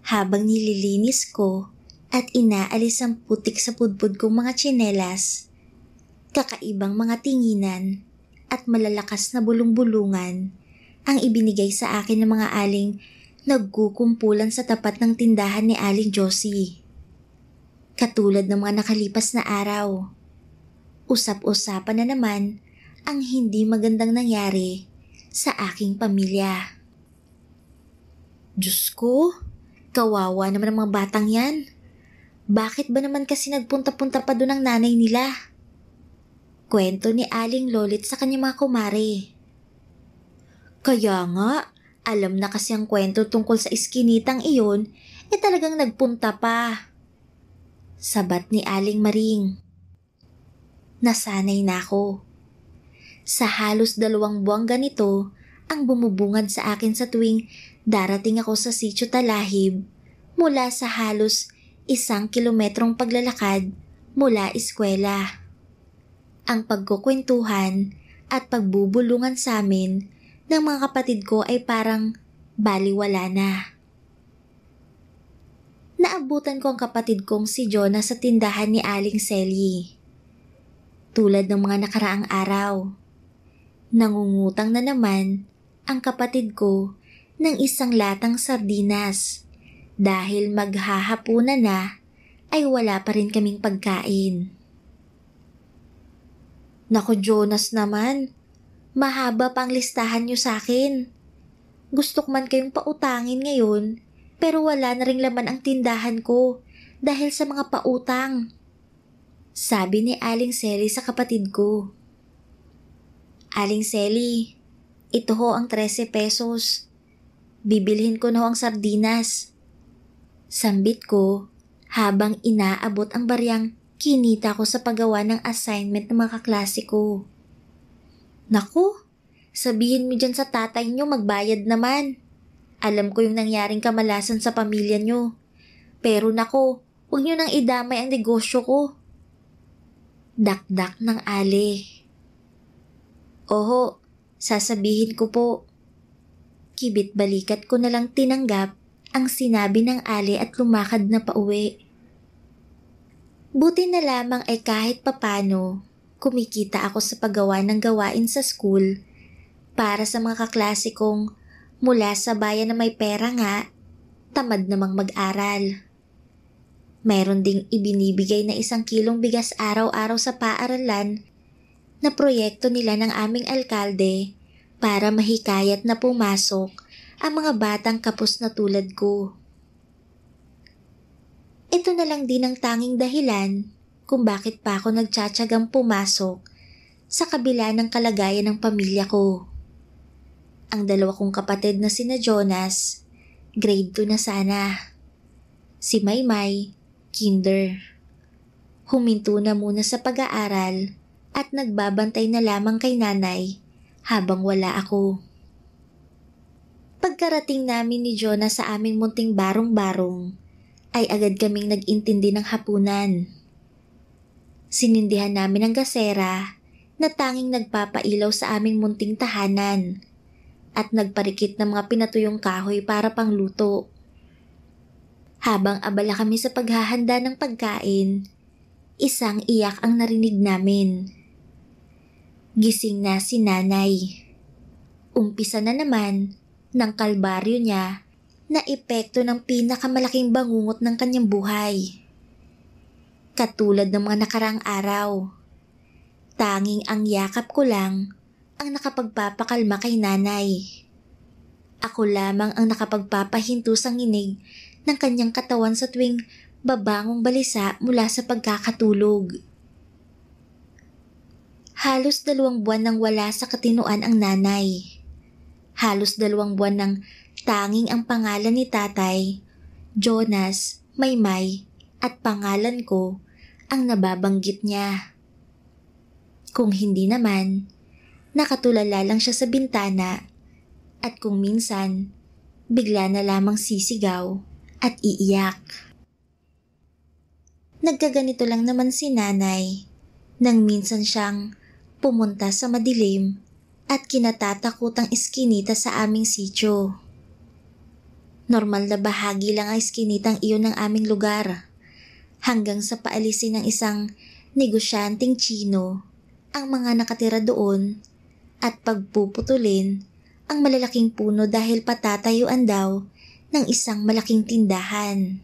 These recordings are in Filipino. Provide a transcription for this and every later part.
Habang nililinis ko at inaalis ang putik sa pudpud kong mga tsinelas, kakaibang mga tinginan at malalakas na bulong-bulungan ang ibinigay sa akin ng mga aling nagkukumpulan sa tapat ng tindahan ni Aling Josie. Katulad ng mga nakalipas na araw, usap-usapan na naman ang hindi magandang nangyari sa aking pamilya. Diyos ko, kawawa naman ang mga batang yan. Bakit ba naman kasi nagpunta-punta pa doon ang nanay nila? Kwento ni Aling Lolit sa kanyang mga kumare. Kaya nga, alam na kasi ang kwento tungkol sa iskinitang iyon, talagang nagpunta pa. Sabat ni Aling Maring. Nasanay na ako. Sa halos 2 buwang ganito ang bumubungad sa akin sa tuwing darating ako sa Sitio Talahib mula sa halos 1 kilometrong paglalakad mula eskwela. Ang pagkukwentuhan at pagbubulungan sa amin ng mga kapatid ko ay parang baliwala na. Naabutan ko ang kapatid kong si Jonah sa tindahan ni Aling Selly. Tulad ng mga nakaraang araw, nangungutang na naman ang kapatid ko ng 1 latang sardinas dahil maghahapunan na ay wala pa rin kaming pagkain. Naku Jonas naman, mahaba pa ang listahan niyo sa akin. Gusto ko man kayong pautangin ngayon, pero wala na ring laman ang tindahan ko dahil sa mga pautang. Sabi ni Aling Selly sa kapatid ko. Aling Selly, ito ho ang 13 pesos. Bibilhin ko na ho ang sardinas. Sambit ko habang inaabot ang baryang kinita ko sa paggawa ng assignment ng mga kaklase ko. Naku, sabihin mo dyan sa tatay nyo magbayad naman. Alam ko yung nangyaring kamalasan sa pamilya nyo. Pero naku, huwag nyo nang idamay ang negosyo ko. Dakdak ng Ali. Oho, sasabihin ko po. Kibit balikat ko na lang tinanggap ang sinabi ng Ali at lumakad na pauwi. Buti na lamang ay kahit papano, kumikita ako sa paggawa ng gawain sa school para sa mga kaklase kong mula sa bayan na may pera nga, tamad namang mag-aral. Meron ding ibinibigay na 1 kilong bigas araw-araw sa paaralan na proyekto nila ng aming alkalde para mahikayat na pumasok ang mga batang kapos na tulad ko. Ito na lang din ang tanging dahilan kung bakit pa ako nagtsatsagang pumasok sa kabila ng kalagayan ng pamilya ko. Ang 2 kong kapatid na sina Jonas, grade 2 na sana. Si Maymay, kinder. Huminto na muna sa pag-aaral at nagbabantay na lamang kay nanay habang wala ako. Pagkarating namin ni Jonas sa aming munting barong-barong, ay agad kaming nag-intindi ng hapunan. Sinindihan namin ang gasera na tanging nagpapailaw sa aming munting tahanan at nagparikit ng mga pinatuyong kahoy para pangluto. Habang abala kami sa paghahanda ng pagkain, isang iyak ang narinig namin. Gising na si nanay. Umpisa na naman ng kalbaryo niya na epekto ng pinakamalaking bangungot ng kanyang buhay. Katulad ng mga nakarang araw, tanging ang yakap ko lang ang nakapagpapakalma kay nanay. Ako lamang ang nakapagpapahinto sa nginig ng kanyang katawan sa tuwing babangong balisa mula sa pagkakatulog. Halos 2 buwan nang wala sa katinoan ang nanay. Halos 2 buwan nang tanging ang pangalan ni tatay, Jonas, Maymay at pangalan ko ang nababanggit niya. Kung hindi naman, nakatulala lang siya sa bintana at kung minsan, bigla na lamang sisigaw at iiyak. Nagkaganito lang naman si nanay nang minsan siyang pumunta sa madilim at kinatatakutang iskinita sa aming sitio. Normal na bahagi lang ang iskinitang iyon ng aming lugar. Hanggang sa paalisin ng isang negosyanteng Chino ang mga nakatira doon at pagpuputulin ang malalaking puno dahil patatayuan daw ng isang malaking tindahan.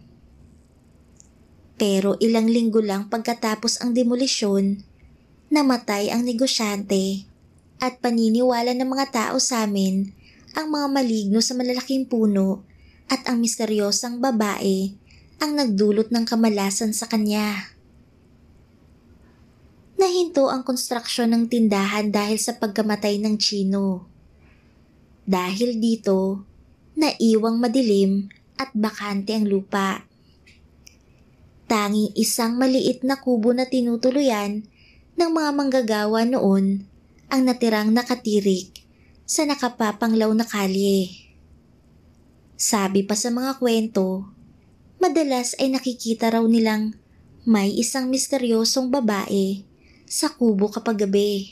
Pero ilang linggo lang pagkatapos ang demolisyon, namatay ang negosyante at paniniwala ng mga tao sa amin ang mga maligno sa malalaking puno at ang misteryosang babae ang nagdulot ng kamalasan sa kanya. Nahinto ang konstruksyon ng tindahan dahil sa pagkamatay ng Chino. Dahil dito, naiwang madilim at bakante ang lupa. Tanging isang maliit na kubo na tinutuluyan ng mga manggagawa noon ang natirang nakatirik sa nakapapanglaw na kalye. Sabi pa sa mga kwento, madalas ay nakikita raw nilang may isang misteryosong babae sa kubo kapag gabi.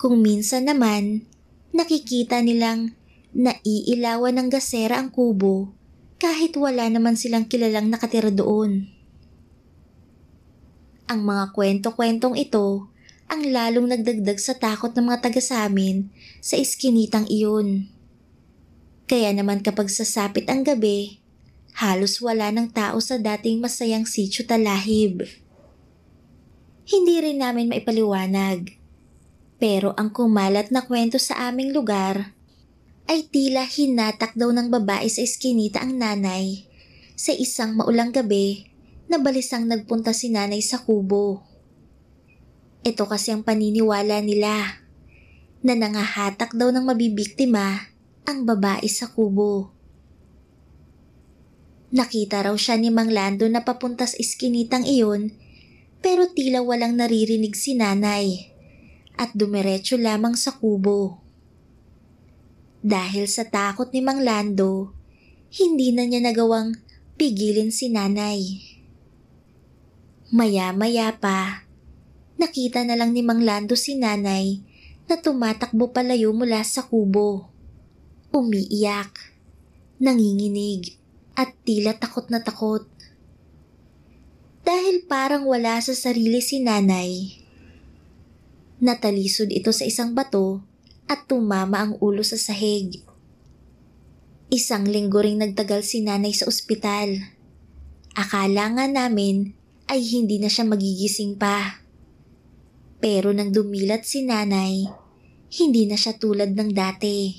Kung minsan naman, nakikita nilang naiilawan ng gasera ang kubo kahit wala naman silang kilalang nakatira doon. Ang mga kwento-kwentong ito ang lalong nagdagdag sa takot ng mga taga sa amin sa iskinitang iyon. Kaya naman kapag sasapit ang gabi, halos wala ng tao sa dating masayang sitio Talahib. Hindi rin namin maipaliwanag. Pero ang kumalat na kwento sa aming lugar ay tila hinatak daw ng babae sa iskinita ang nanay sa isang maulang gabi na balisang nagpunta si nanay sa kubo. Ito kasi ang paniniwala nila na nangahatak daw ng mabibiktima ang babae sa kubo. Nakita raw siya ni Mang Lando na papunta sa iskinitang iyon pero tila walang naririnig si nanay at dumiretso lamang sa kubo. Dahil sa takot ni Mang Lando, hindi na niya nagawang pigilin si nanay. Maya-maya pa, nakita na lang ni Mang Lando si nanay na tumatakbo palayo mula sa kubo. Umiiyak, nanginginig, at tila takot na takot. Dahil parang wala sa sarili si nanay, natalisod ito sa isang bato at tumama ang ulo sa sahig. Isang linggo ring nagtagal si nanay sa ospital. Akala nga namin ay hindi na siya magigising pa. Pero nang dumilat si nanay, hindi na siya tulad ng dati.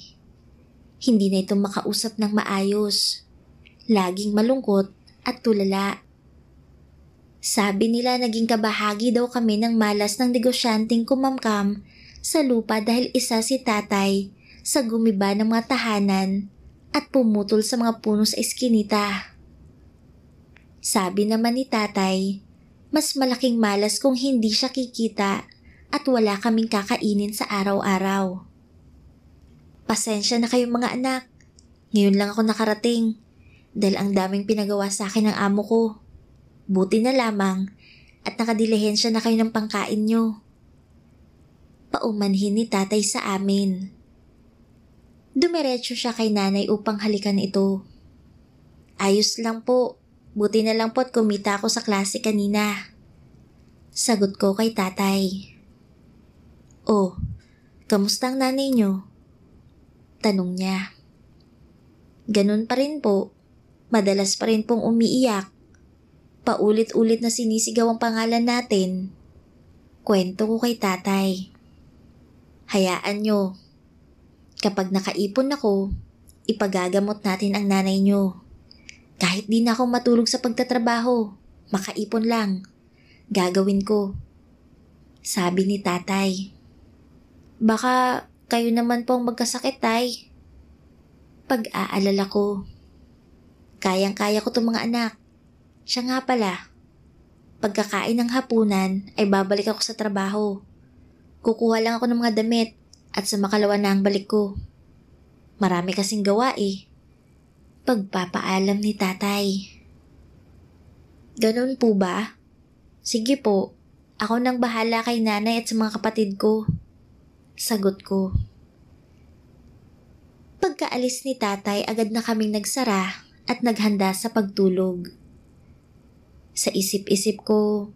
Hindi na ito makausap ng maayos. Laging malungkot at tulala. Sabi nila naging kabahagi daw kami ng malas ng negosyanteng kumamkam sa lupa dahil isa si tatay sa gumiba ng mga tahanan at pumutol sa mga puno sa eskinita. Sabi naman ni tatay, mas malaking malas kung hindi siya kikita at wala kaming kakainin sa araw-araw. Pasensya na kayong mga anak. Ngayon lang ako nakarating dahil ang daming pinagawa sa akin ng amo ko. Buti na lamang at nakadilihensya na kayo ng pangkain nyo. Paumanhin ni tatay sa amin. Dumiretso siya kay nanay upang halikan ito. Ayos lang po. Buti na lang po at kumita ako sa klase kanina. Sagot ko kay tatay. Oh, kamusta ang nanay nyo? Tanong niya. Ganun pa rin po. Madalas pa rin pong umiiyak. Paulit-ulit na sinisigaw ang pangalan natin. Kwento ko kay tatay. Hayaan nyo. Kapag nakaipon ako, ipagagamot natin ang nanay nyo. Kahit di na ako matulog sa pagtatrabaho, makaipon lang. Gagawin ko. Sabi ni tatay. Baka kayo naman po ang magkasakit, tay. Pag-aalala ko. Kayang-kaya ko itong mga anak. Siya nga pala. Pagkakain ng hapunan ay babalik ako sa trabaho. Kukuha lang ako ng mga damit at sa makalawa na ang balik ko. Marami kasing gawa eh. Pagpapaalam ni tatay. Ganun po ba? Sige po, ako nang bahala kay nanay at sa mga kapatid ko. Sagot ko. Pagkaalis ni tatay, agad na kaming nagsara at naghanda sa pagtulog. Sa isip-isip ko,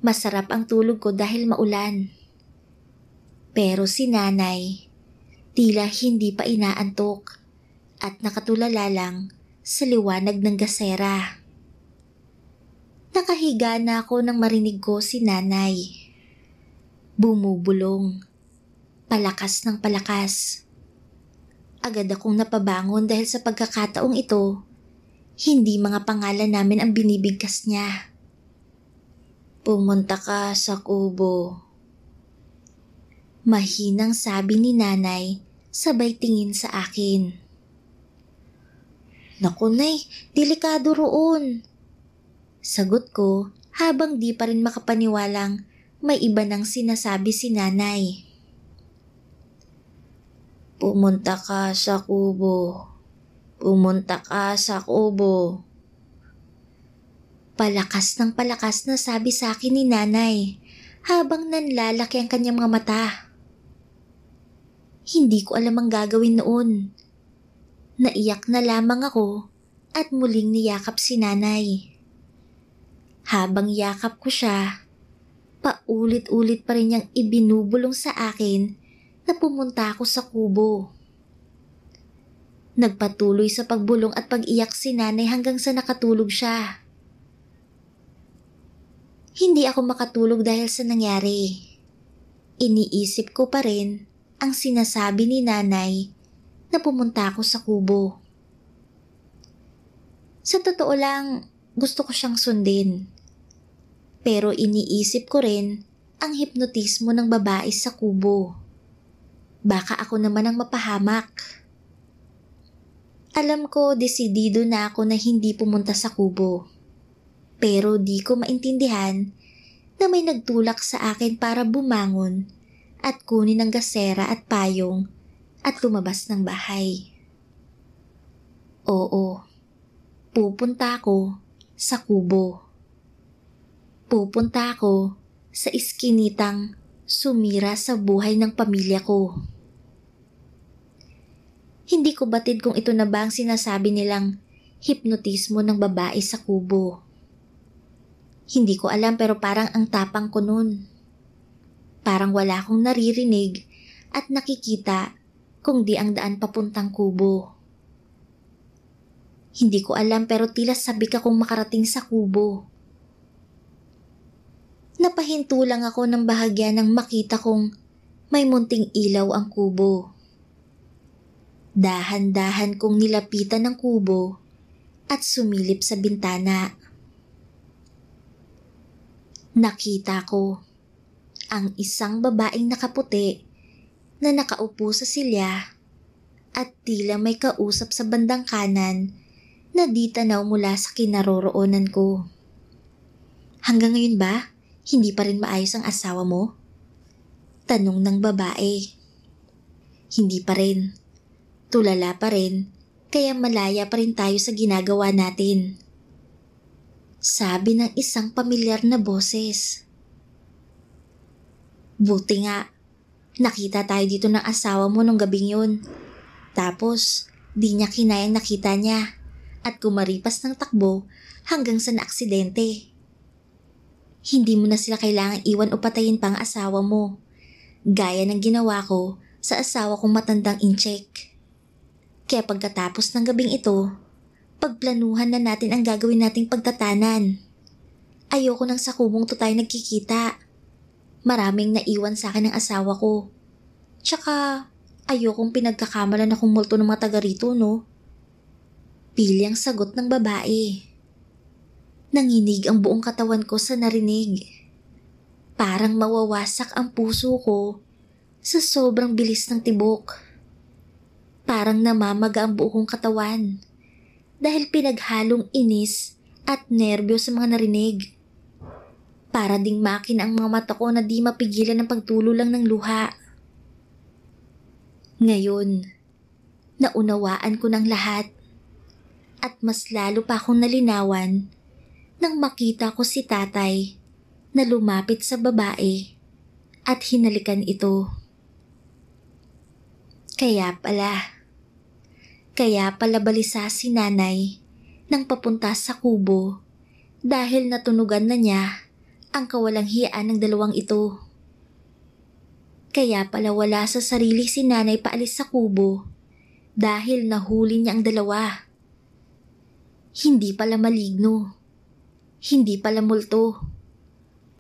masarap ang tulog ko dahil maulan. Pero si nanay, tila hindi pa inaantok at nakatulala lang sa liwanag ng gasera. Nakahiga na ako nang marinig ko si nanay. Bumubulong. Palakas ng palakas. Agad akong napabangon dahil sa pagkakataong ito, hindi mga pangalan namin ang binibigkas niya. Pumunta ka sa kubo. Mahinang sabi ni nanay, sabay tingin sa akin. Naku nay, delikado roon. Sagot ko habang di pa rin makapaniwalang may iba nang sinasabi si nanay. Pumunta ka sa kubo. Pumunta ka sa kubo. Palakas ng palakas na sabi sa akin ni nanay habang nanlalaki ang kanyang mga mata. Hindi ko alam ang gagawin noon. Naiyak na lamang ako at muling niyakap si nanay. Habang yakap ko siya, paulit-ulit pa rin niyang ibinubulong sa akin na pumunta ako sa kubo. Nagpatuloy sa pagbulong at pag-iyak si nanay hanggang sa nakatulog siya. Hindi ako makatulog dahil sa nangyari. Iniisip ko pa rin ang sinasabi ni nanay na pumunta ako sa kubo. Sa totoo lang, gusto ko siyang sundin. Pero iniisip ko rin ang hipnotismo ng babae sa kubo. Baka ako naman ang mapahamak. Alam ko desidido na ako na hindi pumunta sa kubo. Pero di ko maintindihan na may nagtulak sa akin para bumangon at kunin ang gasera at payong at lumabas ng bahay. Oo, pupunta ako sa kubo. Pupunta ako sa iskinitang sumira sa buhay ng pamilya ko. Hindi ko batid kung ito na ba ang sinasabi nilang hipnotismo ng babae sa kubo. Hindi ko alam pero parang ang tapang ko nun. Parang wala akong naririnig at nakikita kung di ang daan papuntang kubo. Hindi ko alam pero tila sabik akong makarating sa kubo. Napahinto lang ako ng bahagya nang makita kong may munting ilaw ang kubo. Dahan-dahan kong nilapitan ng kubo at sumilip sa bintana. Nakita ko ang isang babaeng nakaputi na nakaupo sa silya at tila may kausap sa bandang kanan na di tanaw mula sa kinaroroonan ko. Hanggang ngayon ba, hindi pa rin maayos ang asawa mo? Tanong ng babae. Hindi pa rin. Tulala pa rin, kaya malaya pa rin tayo sa ginagawa natin. Sabi ng isang pamilyar na boses. Buti nga, nakita tayo dito ng asawa mo nung gabing yun. Tapos, di niya kinayang nakita niya at kumaripas ng takbo hanggang sa naaksidente. Hindi mo na sila kailangang iwan o patayin pa ang asawa mo, gaya ng ginawa ko sa asawa kong matandang incheck. Kaya pagkatapos ng gabing ito, pagplanuhan na natin ang gagawin nating pagtatanan. Ayoko nang sa kubong to tayo nagkikita. Maraming naiwan sa akin ng asawa ko. Tsaka, ayokong pinagkakamalan akong multo ng mga taga rito, no? Pili ang sagot ng babae. Nanginig ang buong katawan ko sa narinig. Parang mawawasak ang puso ko sa sobrang bilis ng tibok. Parang namamaga ang buong katawan dahil pinaghalong inis at nerbyo sa mga narinig. Para ding makin ang mga mata ko na di mapigilan ng pagtulo lang ng luha. Ngayon, naunawaan ko ng lahat at mas lalo pa akong nalinawan nang makita ko si tatay na lumapit sa babae at hinalikan ito. Kaya pala, Kaya pala balisa si nanay nang papunta sa kubo dahil natunugan na niya ang kawalang hiyaan ng dalawang ito. Kaya pala wala sa sarili si nanay paalis sa kubo dahil nahuli niya ang dalawa. Hindi pala maligno, hindi pala multo,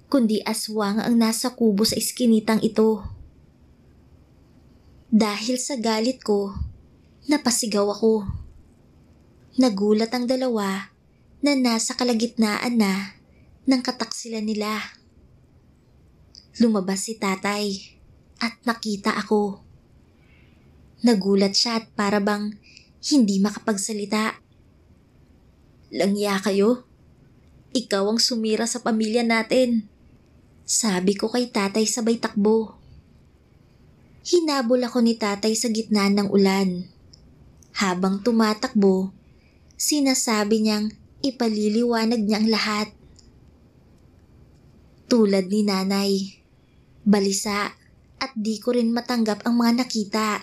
kundi aswang ang nasa kubo sa iskinitang ito. Dahil sa galit ko, napasigaw ako. Nagulat ang dalawa na nasa kalagitnaan na ng kataksilan nila. Lumabas si tatay at nakita ako. Nagulat siya at para bang hindi makapagsalita. "Langya kayo? Ikaw ang sumira sa pamilya natin," sabi ko kay tatay sabay takbo. Hinabol ako ni tatay sa gitna ng ulan. Habang tumatakbo, sinasabi niyang ipaliliwanag niya ang lahat. Tulad ni nanay, balisa at di ko rin matanggap ang mga nakita.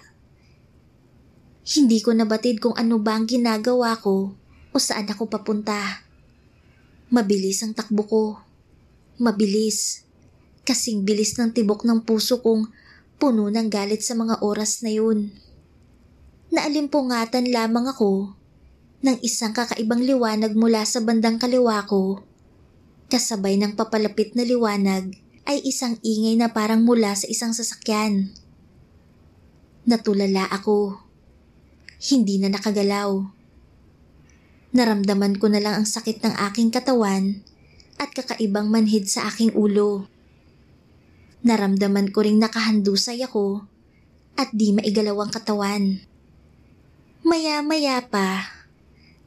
Hindi ko nabatid kung ano ba ang ginagawa ko o saan ako papunta. Mabilis ang takbo ko. Mabilis. Kasing bilis ng tibok ng puso kong puno ng galit sa mga oras na yun. Naalimpungatan lamang ako ng isang kakaibang liwanag mula sa bandang kaliwa ko. Kasabay ng papalapit na liwanag ay isang ingay na parang mula sa isang sasakyan. Natulala ako. Hindi na nakagalaw. Naramdaman ko na lang ang sakit ng aking katawan at kakaibang manhid sa aking ulo. Naramdaman ko ring nakahandusay ako at di maigalaw ang katawan. Maya-maya pa,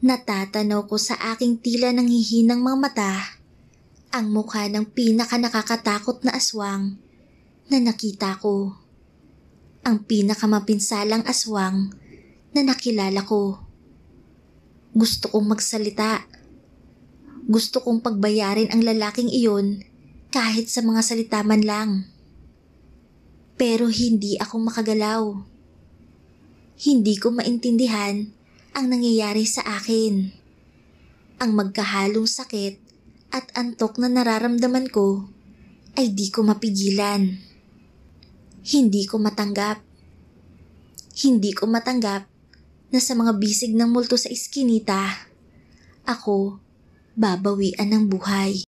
natatanaw ko sa aking tila nanghihinang mga mata ang mukha ng pinaka-nakakatakot na aswang na nakita ko. Ang pinakamapinsalang aswang na nakilala ko. Gusto kong magsalita. Gusto kong pagbayarin ang lalaking iyon kahit sa mga salita man lang. Pero hindi ako makagalaw. Hindi ko maintindihan ang nangyayari sa akin. Ang magkahalong sakit at antok na nararamdaman ko ay di ko mapigilan. Hindi ko matanggap. Hindi ko matanggap na sa mga bisig ng multo sa iskinita, ako babawian ng buhay.